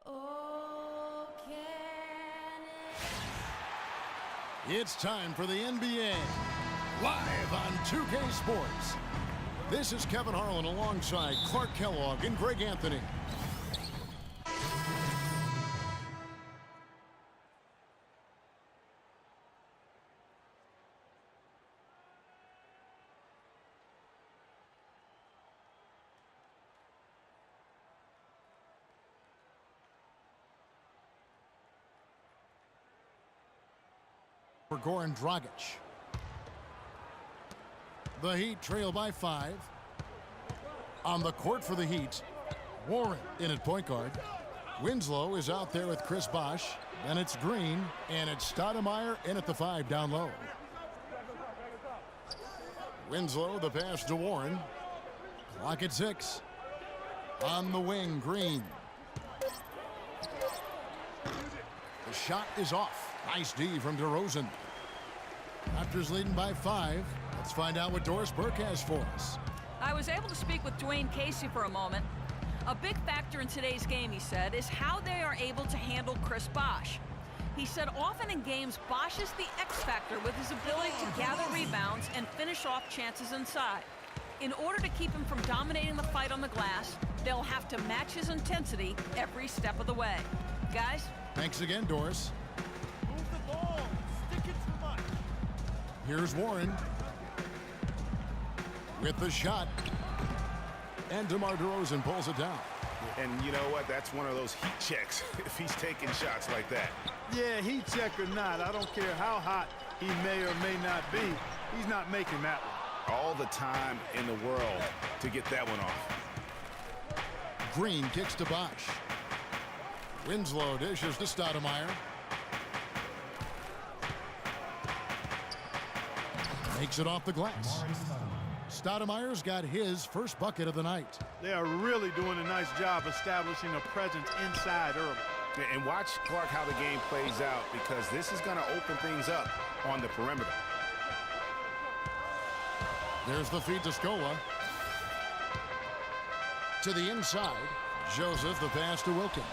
Oh, It's time for the NBA, live on 2K Sports. This is Kevin Harlan alongside Clark Kellogg and Greg Anthony. For Goran Dragic. The Heat trail by 5. On the court for the Heat, Warren in at point guard. Winslow is out there with Chris Bosh. Then it's Green, and it's Stoudemire in at the 5 down low. Winslow, the pass to Warren. Clock at 6. On the wing, Green. The shot is off. Nice D from DeRozan. Raptors leading by 5. Let's find out what Doris Burke has for us. I was able to speak with Dwayne Casey for a moment. A big factor in today's game, he said, is how they are able to handle Chris Bosh. He said often in games, Bosh is the X factor with his ability to gather rebounds and finish off chances inside. In order to keep him from dominating the fight on the glass, they'll have to match his intensity every step of the way. Guys? Thanks again, Doris. Move the ball. Stick it too much. Here's Warren with the shot. And DeMar DeRozan pulls it down. And you know what? That's one of those heat checks if he's taking shots like that. Yeah, heat check or not, I don't care how hot he may or may not be. He's not making that one. All the time in the world to get that one off. Green kicks to Bosh. Winslow dishes to Stoudemire. Makes it off the glass. Stoudemire's got his first bucket of the night. They are really doing a nice job establishing a presence inside early. And watch, Clark, how the game plays out, because this is going to open things up on the perimeter. There's the feed to Scola. To the inside. Joseph, the pass to Wilkins.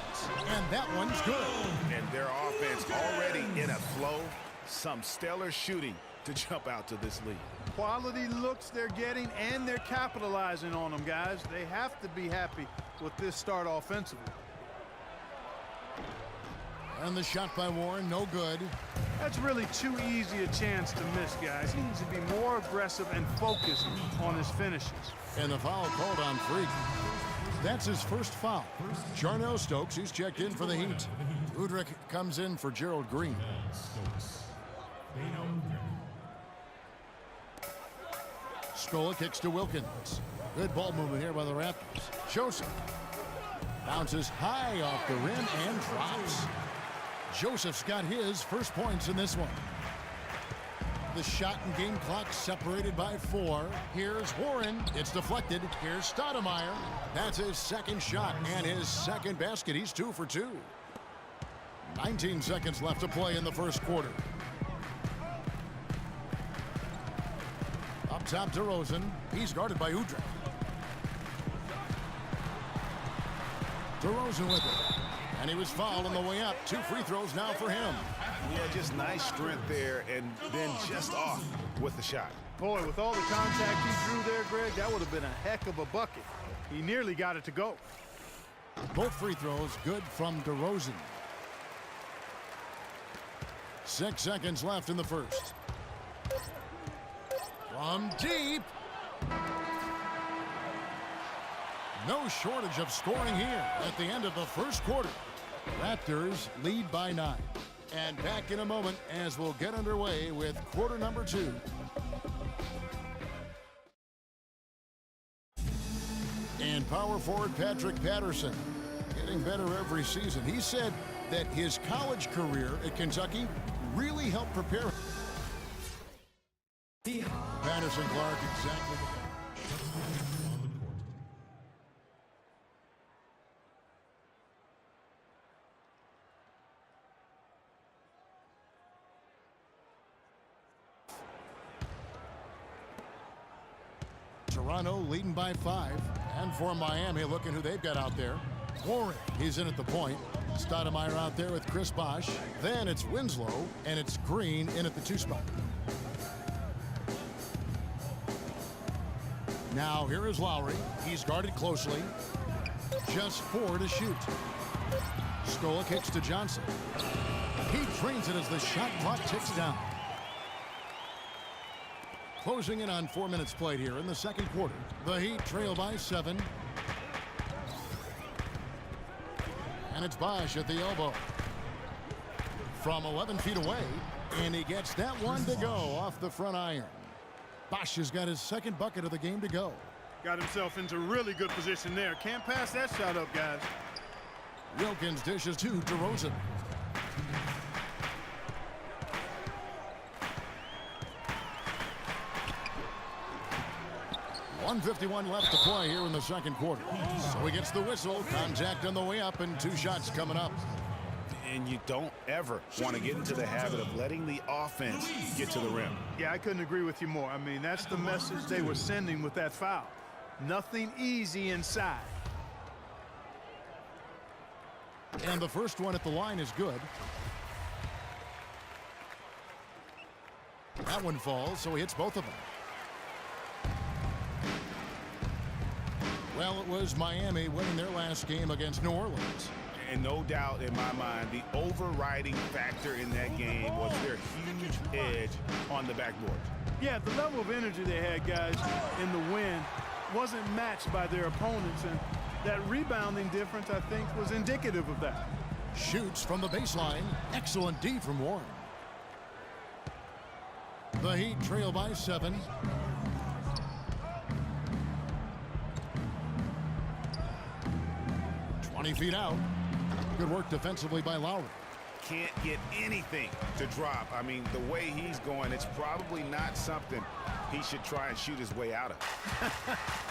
And that one's good. And their offense already in a flow. Some stellar shooting to jump out to this lead. Quality looks they're getting, and they're capitalizing on them, guys. They have to be happy with this start offensively. And the shot by Warren, no good. That's really too easy a chance to miss, guys. He needs to be more aggressive and focused on his finishes. And the foul called on Freak. That's his first foul. Jarnell Stokes, he's checked in for the Heat. Udrih comes in for Gerald Green. Scola kicks to Wilkins. Good ball movement here by the Raptors. Joseph bounces high off the rim and drops. Joseph's got his first points in this one. The shot and game clock separated by 4. Here's Warren. It's deflected. Here's Stoudemire. That's his second shot and his second basket. He's 2 for 2. 19 seconds left to play in the first quarter. Up top, DeRozan. He's guarded by Udrih. DeRozan with it. And he was fouled on the way up. 2 free throws now for him. Yeah, just nice strength there, and then just off with the shot. Boy, with all the contact he drew there, Greg, that would have been a heck of a bucket. He nearly got it to go. Both free throws good from DeRozan. 6 seconds left in the first. From deep. No shortage of scoring here at the end of the first quarter. Raptors lead by 9. And back in a moment as we'll get underway with quarter number 2. And power forward Patrick Patterson getting better every season. He said that his college career at Kentucky really helped prepare him. Patterson, Clark, exactly. Toronto leading by 5. And for Miami, looking who they've got out there. Warren, he's in at the point. Stoudemire out there with Chris Bosh. Then it's Winslow, and it's Green in at the 2 spot. Now here is Lowry. He's guarded closely. Just 4 to shoot. Scola kicks to Johnson. He drains it as the shot clock ticks down. Closing in on 4 minutes played here in the second quarter. The Heat trail by 7. And it's Bosh at the elbow. From 11 feet away, and he gets that one to go off the front iron. Bosh has got his second bucket of the game to go. Got himself into really good position there. Can't pass that shot up, guys. Wilkins dishes to DeRozan. .151 left to play here in the second quarter. So he gets the whistle. Contact on the way up, and 2 shots coming up. And you don't ever want to get into the habit of letting the offense get to the rim. Yeah, I couldn't agree with you more. I mean, that's the message they were sending with that foul. Nothing easy inside. And the first one at the line is good. That one falls, so he hits both of them. Well, it was Miami winning their last game against New Orleans. And no doubt in my mind, the overriding factor in that game was their huge edge on the backboard. Yeah, the level of energy they had, guys, in the win wasn't matched by their opponents, and that rebounding difference, I think, was indicative of that. Shoots from the baseline. Excellent D from Warren. The Heat trail by 7. Feet out. Good work defensively by Lowry. Can't get anything to drop. I mean, the way he's going, it's probably not something he should try and shoot his way out of.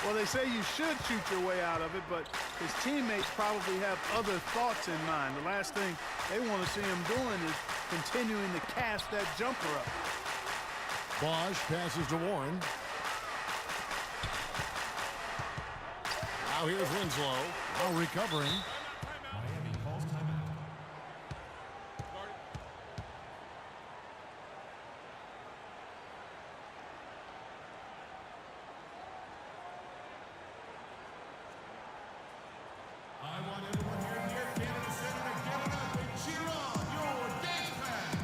Well, they say you should shoot your way out of it, but his teammates probably have other thoughts in mind. The last thing they want to see him doing is continuing to cast that jumper up. Bosh passes to Warren. Now here's Winslow. Now recovering. Miami calls timeout. I want everyone here near Canada Center to get it up and cheer on your dance band.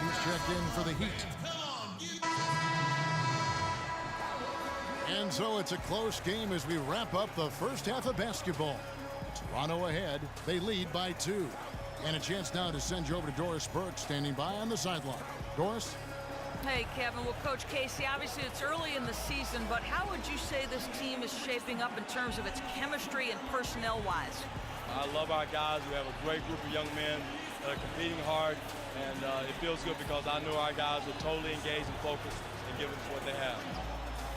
Who's checked in for the Heat. And so it's a close game as we wrap up the first half of basketball. Toronto ahead. They lead by 2. And a chance now to send you over to Doris Burke, standing by on the sideline. Doris? Hey, Kevin. Well, Coach Casey, obviously it's early in the season, but how would you say this team is shaping up in terms of its chemistry and personnel-wise? I love our guys. We have a great group of young men that are competing hard, and it feels good because I know our guys are totally engaged and focused and giving us what they have.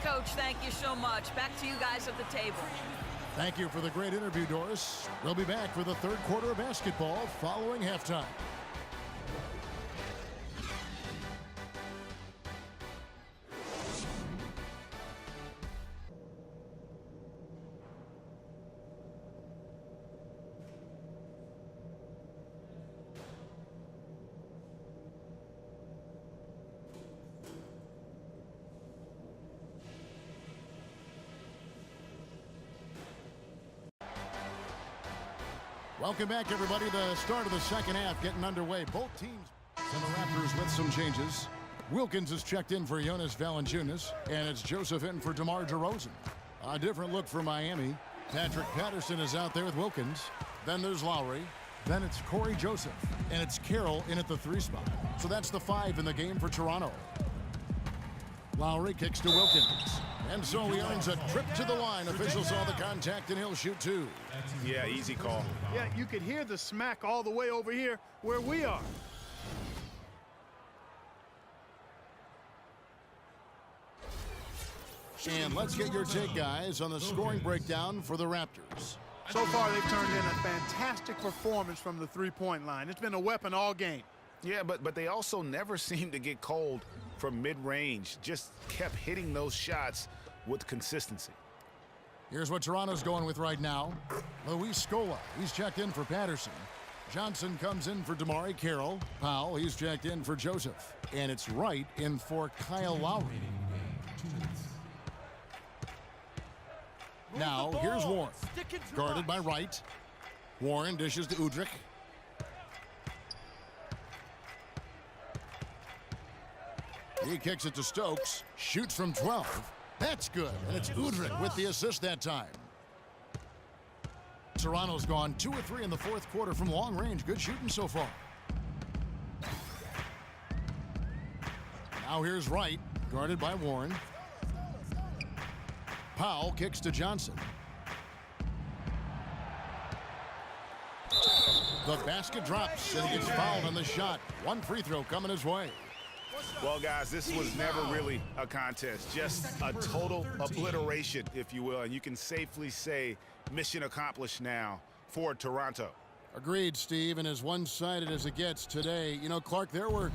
Coach, thank you so much. Back to you guys at the table. Thank you for the great interview, Doris. We'll be back for the third quarter of basketball following halftime. Welcome back, everybody. The start of the second half getting underway. Both teams and the Raptors with some changes. Wilkins is checked in for Jonas Valanciunas, and it's Joseph in for DeMar DeRozan. A different look for Miami. Patrick Patterson is out there with Wilkins. Then there's Lowry. Then it's Corey Joseph, and it's Carroll in at the 3 spot. So that's the 5 in the game for Toronto. Lowry kicks to Wilkins. And so he earns a trip to the line. Officials saw the contact, and he'll shoot 2. Yeah, easy call. Yeah, you could hear the smack all the way over here where we are. And let's get your take, guys, on the scoring breakdown for the Raptors. So far, they've turned in a fantastic performance from the three-point line. It's been a weapon all game. Yeah, but they also never seemed to get cold from mid-range. Just kept hitting those shots with consistency. Here's what Toronto's going with right now. Luis Scola, he's checked in for Patterson. Johnson comes in for Damari Carroll. Powell, he's checked in for Joseph. And it's Wright in for Kyle Lowry. Now, here's Warren. Guarded by Wright. Warren dishes to Udrih. He kicks it to Stokes. Shoots from 12. That's good. And it's Udrih with the assist that time. Toronto's gone 2 of 3 in the fourth quarter from long range. Good shooting so far. Now here's Wright, guarded by Warren. Powell kicks to Johnson. The basket drops, and he gets fouled on the shot. One free throw coming his way. Well, guys, this was never really a contest. Just a total obliteration, if you will. And you can safely say mission accomplished now for Toronto. Agreed, Steve, and as one-sided as it gets today. You know, Clark, there were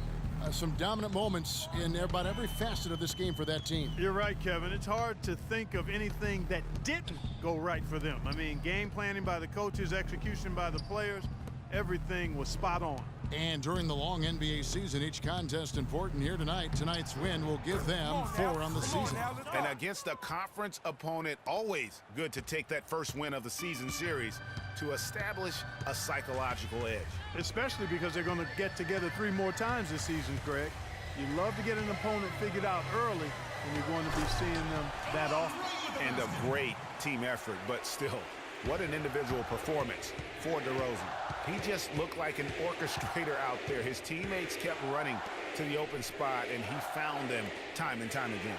some dominant moments in about every facet of this game for that team. You're right, Kevin. It's hard to think of anything that didn't go right for them. I mean, game planning by the coaches, execution by the players, everything was spot on. And during the long NBA season, each contest important here tonight. Tonight's win will give them 4 on the season. And against a conference opponent, always good to take that first win of the season series to establish a psychological edge. Especially because they're going to get together 3 more times this season, Greg. You love to get an opponent figured out early, and you're going to be seeing them that often. And a great team effort, but still, what an individual performance for DeRozan. He just looked like an orchestrator out there. His teammates kept running to the open spot, and he found them time and time again.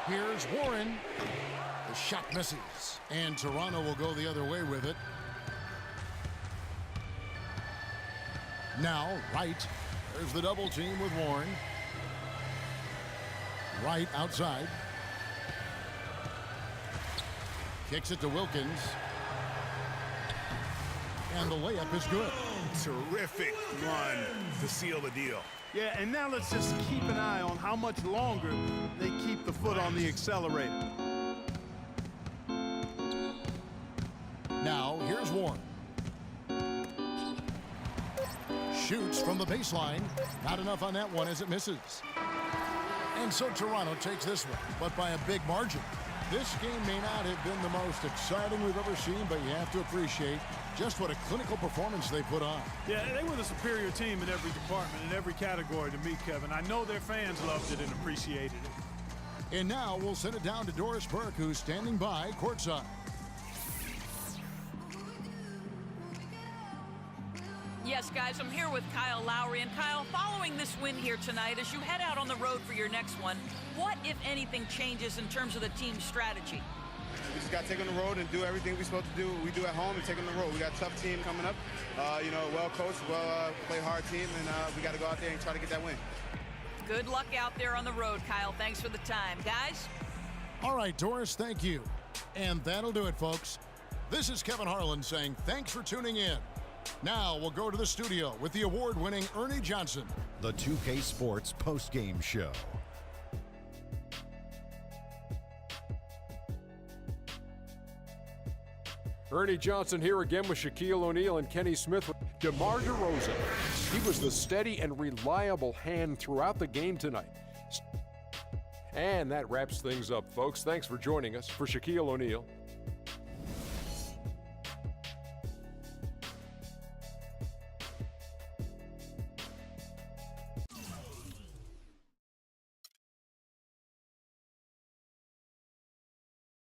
Here's Warren. The shot misses, and Toronto will go the other way with it. Now, Wright. There's the double team with Warren. Wright outside. Kicks it to Wilkins. And the layup is good. Terrific run to seal the deal. Yeah, and now let's just keep an eye on how much longer they keep the foot on the accelerator. Now, here's Warren. Shoots from the baseline. Not enough on that one as it misses. And so Toronto takes this one, but by a big margin. This game may not have been the most exciting we've ever seen, but you have to appreciate just what a clinical performance they put on. Yeah, they were the superior team in every department, in every category to me, Kevin. I know their fans loved it and appreciated it. And now we'll send it down to Doris Burke, who's standing by courtside. Yes, guys, I'm here with Kyle Lowry. And Kyle, following this win here tonight, as you head out on the road for your next one, what, if anything, changes in terms of the team's strategy? We just got to take on the road and do everything we're supposed to do. We do at home and take on the road. We got a tough team coming up. You know, well-coached, play hard team, and we got to go out there and try to get that win. Good luck out there on the road, Kyle. Thanks for the time. Guys? All right, Doris, thank you. And that'll do it, folks. This is Kevin Harlan saying thanks for tuning in. Now we'll go to the studio with the award-winning Ernie Johnson. The 2K Sports postgame show. Ernie Johnson here again with Shaquille O'Neal and Kenny Smith. DeMar DeRozan, he was the steady and reliable hand throughout the game tonight. And that wraps things up, folks. Thanks for joining us. For Shaquille O'Neal,